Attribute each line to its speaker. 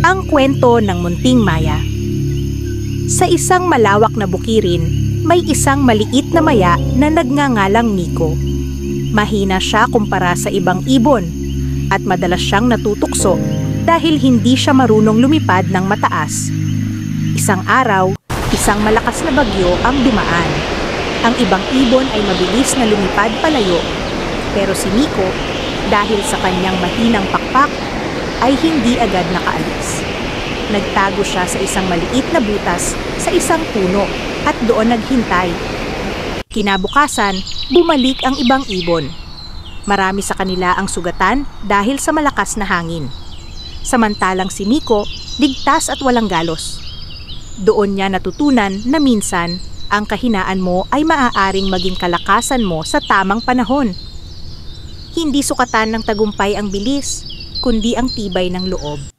Speaker 1: Ang kwento ng Munting Maya. Sa isang malawak na bukirin, may isang maliit na maya na nagngangalang Miko. Mahina siya kumpara sa ibang ibon at madalas siyang natutukso dahil hindi siya marunong lumipad ng mataas. Isang araw, isang malakas na bagyo ang dumaan. Ang ibang ibon ay mabilis na lumipad palayo, pero si Miko, dahil sa kanyang mahinang pakpak, ay hindi agad nakaalis. Nagtago siya sa isang maliit na butas sa isang puno at doon naghintay. Kinabukasan, bumalik ang ibang ibon. Marami sa kanila ang sugatan dahil sa malakas na hangin. Samantalang si Miko, ligtas at walang galos. Doon niya natutunan na minsan, ang kahinaan mo ay maaaring maging kalakasan mo sa tamang panahon. Hindi sukatan ng tagumpay ang bilis, kundi ang tibay ng loob.